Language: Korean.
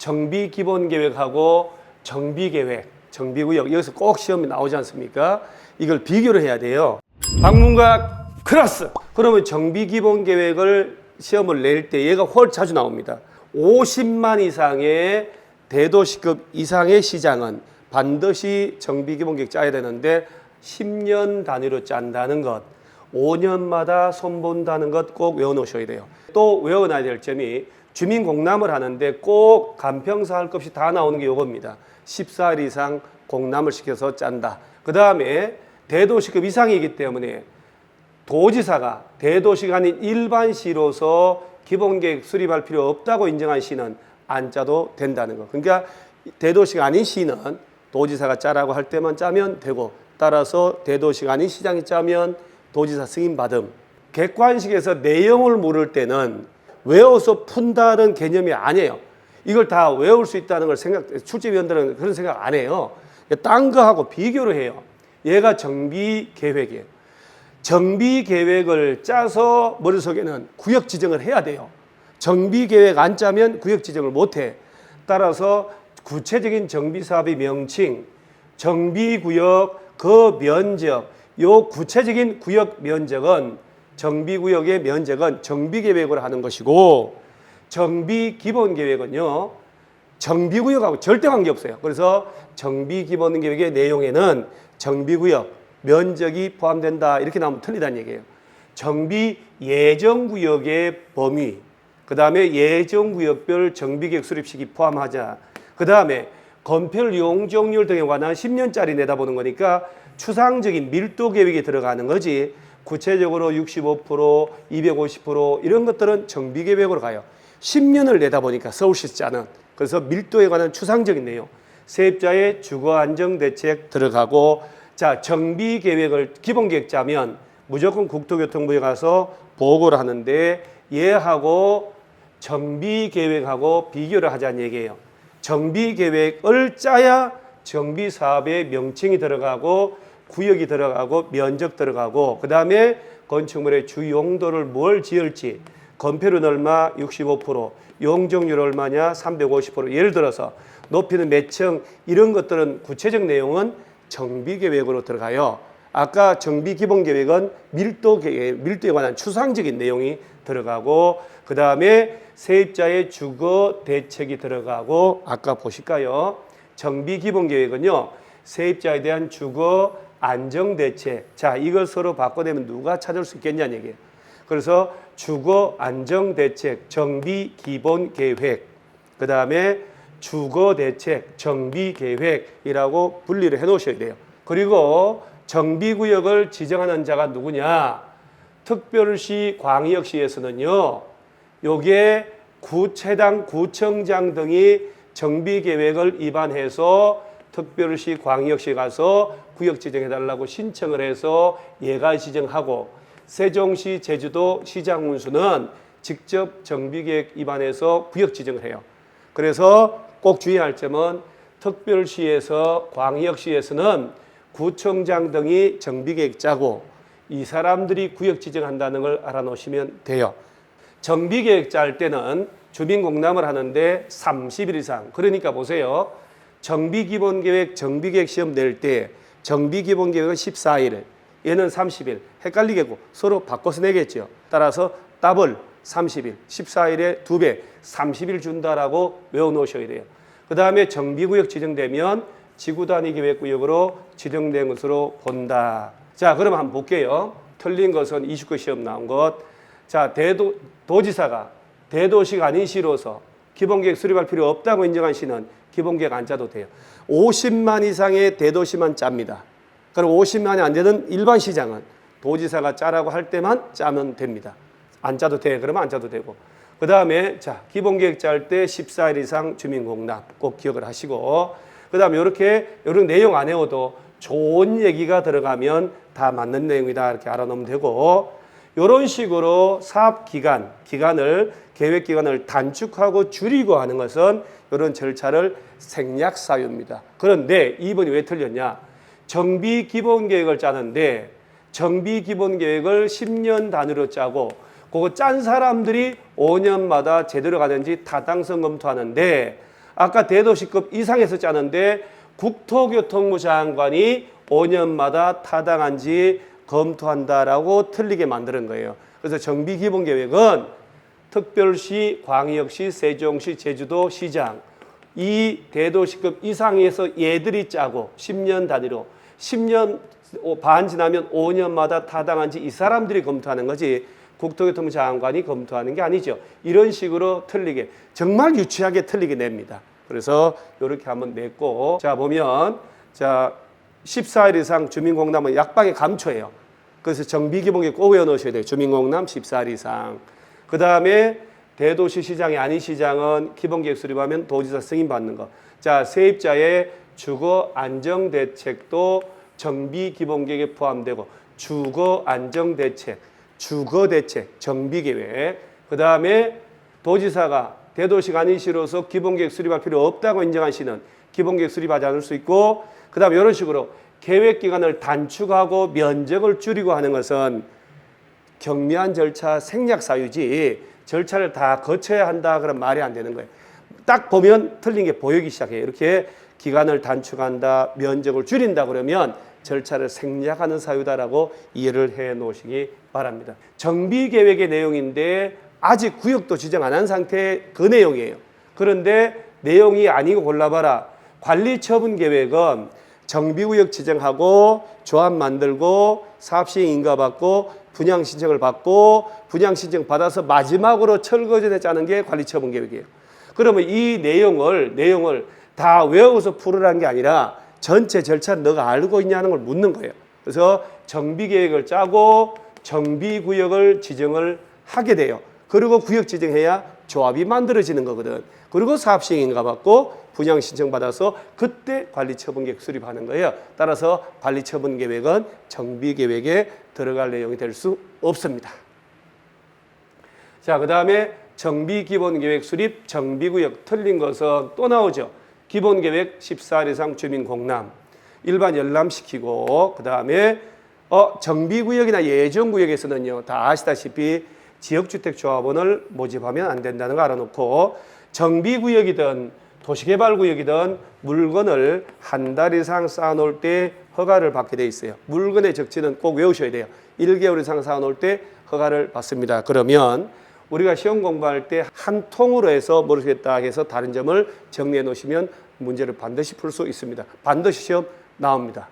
정비 기본 계획하고 정비 계획, 정비 구역 여기서 꼭 시험이 나오지 않습니까? 이걸 비교를 해야 돼요. 방문각 클래스. 그러면 정비 기본 계획을 시험을 낼 때 얘가 훨 자주 나옵니다. 50만 이상의 대도시급 이상의 시장은 반드시 정비 기본 계획 짜야 되는데 10년 단위로 짠다는 것, 5년마다 손본다는 것 꼭 외워놓으셔야 돼요. 또 외워놔야 될 점이 주민공람을 하는데 꼭 간평사 할 것 없이 다 나오는 게 이겁니다. 14일 이상 공람을 시켜서 짠다. 그 다음에 대도시급 이상이기 때문에 도지사가 대도시가 아닌 일반 시로서 기본계획 수립할 필요 없다고 인정한 시는 안 짜도 된다는 거. 그러니까 대도시가 아닌 시는 도지사가 짜라고 할 때만 짜면 되고, 따라서 대도시가 아닌 시장이 짜면 도지사 승인 받음. 객관식에서 내용을 물을 때는 외워서 푼다는 개념이 아니에요. 이걸 다 외울 수 있다는 걸 출제위원들은 그런 생각 안 해요. 딴 거하고 비교를 해요. 얘가 정비 계획이에요. 정비 계획을 짜서 머릿속에는 구역 지정을 해야 돼요. 정비 계획 안 짜면 구역 지정을 못 해. 따라서 구체적인 정비 사업의 명칭, 정비 구역, 그 면적, 요 구체적인 구역 면적은 정비 구역의 면적은 정비 계획으로 하는 것이고, 정비 기본 계획은요, 정비 구역하고 절대 관계없어요. 그래서 정비 기본 계획의 내용에는 정비 구역 면적이 포함된다 이렇게 나오면 틀리다는 얘기예요. 정비 예정 구역의 범위, 그 다음에 예정 구역별 정비 계획 수립 시기 포함하자. 그 다음에 건폐율 용적률 등에 관한 10년짜리 내다보는 거니까 추상적인 밀도 계획이 들어가는 거지. 구체적으로 65%, 250% 이런 것들은 정비 계획으로 가요. 10년을 내다보니까 서울시 짜는. 그래서 밀도에 관한 추상적인 내용. 세입자의 주거 안정 대책 들어가고, 자, 정비 계획을 기본 계획 짜면 무조건 국토교통부에 가서 보고를 하는데 얘하고 정비 계획하고 비교를 하자는 얘기예요. 정비 계획을 짜야 정비 사업의 명칭이 들어가고 구역이 들어가고 면적 들어가고, 그 다음에 건축물의 주 용도를 뭘 지을지, 건폐율은 얼마 65%, 용적률 얼마냐 350%. 예를 들어서 높이는 몇 층, 이런 것들은 구체적 내용은 정비 계획으로 들어가요. 아까 정비 기본 계획은 밀도 계획, 밀도에 관한 추상적인 내용이 들어가고, 그 다음에 세입자의 주거 대책이 들어가고, 아까 보실까요? 정비 기본 계획은요, 세입자에 대한 주거 안정 대책. 자, 이걸 서로 바꿔내면 누가 찾을 수 있겠냐는 얘기예요. 그래서 주거 안정 대책, 정비 기본 계획, 그 다음에 주거 대책, 정비 계획이라고 분리를 해 놓으셔야 돼요. 그리고 정비 구역을 지정하는 자가 누구냐? 특별시, 광역시에서는요, 요게 해당 구청장 등이 정비 계획을 위반해서 특별시, 광역시 가서 구역 지정해달라고 신청을 해서 예가 지정하고, 세종시, 제주도 시장 운수는 직접 정비계획 위반해서 구역 지정을 해요. 그래서 꼭 주의할 점은 특별시에서, 광역시에서는 구청장 등이 정비계획 짜고 이 사람들이 구역 지정한다는 걸 알아놓으시면 돼요. 정비계획 짤 때는 주민공람을 하는데 30일 이상. 그러니까 보세요. 정비기본계획, 정비계획 시험 낼 때 정비기본계획은 14일, 얘는 30일. 헷갈리겠고 서로 바꿔서 내겠죠. 따라서 더블 30일, 14일에 2배, 30일 준다라고 외워놓으셔야 돼요. 그 다음에 정비구역 지정되면 지구단위계획구역으로 지정된 것으로 본다. 자, 그럼 한번 볼게요. 틀린 것은 29 시험 나온 것. 자, 도지사가 대도시가 아닌 시로서 기본계획 수립할 필요 없다고 인정한 시는 기본계획 안 짜도 돼요. 50만 이상의 대도시만 짭니다. 그럼 50만이 안 되는 일반 시장은 도지사가 짜라고 할 때만 짜면 됩니다. 안 짜도 돼. 그러면 안 짜도 되고. 그 다음에 자, 기본계획 짤 때 14일 이상 주민공람 꼭 기억을 하시고, 그 다음에 이런 내용 안 외워도 좋은 얘기가 들어가면 다 맞는 내용이다 이렇게 알아놓으면 되고, 이런 식으로 사업 기간을 계획기간을 단축하고 줄이고 하는 것은 이런 절차를 생략 사유입니다. 그런데 2번이 왜 틀렸냐? 정비 기본계획을 짜는데 정비 기본계획을 10년 단위로 짜고 그거 짠 사람들이 5년마다 제대로 가는지 타당성 검토하는데 아까 대도시급 이상에서 짜는데 국토교통부 장관이 5년마다 타당한지 검토한다라고 틀리게 만드는 거예요. 그래서 정비기본계획은 특별시, 광역시, 세종시, 제주도 시장 이 대도시급 이상에서 얘들이 짜고 10년 단위로 10년 반 지나면 5년마다 타당한지 이 사람들이 검토하는 거지 국토교통부 장관이 검토하는 게 아니죠. 이런 식으로 틀리게 정말 유치하게 틀리게 냅니다. 그래서 이렇게 한번 냈고 자 보면 자 14일 이상 주민공람은 약방의 감초예요. 그래서 정비기본계획 꼭 외워놓으셔야 돼요. 주민공람 14일 이상. 그 다음에 대도시 시장이 아닌 시장은 기본계획 수립하면 도지사 승인 받는 거. 자 세입자의 주거 안정 대책도 정비기본계획에 포함되고 주거 안정 대책, 주거 대책, 정비계획. 그 다음에 도지사가 대도시가 아닌 시로서 기본계획 수립할 필요 없다고 인정한 시는 기본계획 수립하지 않을 수 있고 그 다음에 이런 식으로 계획기간을 단축하고 면적을 줄이고 하는 것은 경미한 절차 생략 사유지 절차를 다 거쳐야 한다 그런 말이 안 되는 거예요. 딱 보면 틀린 게 보이기 시작해요. 이렇게 기간을 단축한다, 면적을 줄인다 그러면 절차를 생략하는 사유다라고 이해를 해 놓으시기 바랍니다. 정비계획의 내용인데 아직 구역도 지정 안 한 상태의 그 내용이에요. 그런데 내용이 아니고 골라봐라. 관리처분계획은 정비구역 지정하고 조합 만들고 사업시행 인가받고 분양신청을 받고 분양신청 받아서 마지막으로 철거 전에 짜는 게 관리처분계획이에요. 그러면 이 내용을 다 외워서 풀으라는 게 아니라 전체 절차 너가 알고 있냐는 걸 묻는 거예요. 그래서 정비계획을 짜고 정비구역을 지정을 하게 돼요. 그리고 구역 지정해야 조합이 만들어지는 거거든. 그리고 사업시행 인가받고 분양신청 받아서 그때 관리처분계획 수립하는 거예요. 따라서 관리처분계획은 정비계획에 들어갈 내용이 될 수 없습니다. 자, 그 다음에 정비기본계획 수립, 정비구역 틀린 것은 또 나오죠. 기본계획 14일 이상 주민공람 일반 열람시키고 그 다음에 정비구역이나 예정구역에서는요. 다 아시다시피 지역주택조합원을 모집하면 안 된다는 거 알아놓고 정비구역이든 도시개발구역이든 물건을 한 달 이상 쌓아놓을 때 허가를 받게 돼 있어요. 물건의 적치는 꼭 외우셔야 돼요. 1개월 이상 쌓아놓을 때 허가를 받습니다. 그러면 우리가 시험 공부할 때 한 통으로 해서 모르겠다 해서 다른 점을 정리해 놓으시면 문제를 반드시 풀 수 있습니다. 반드시 시험 나옵니다.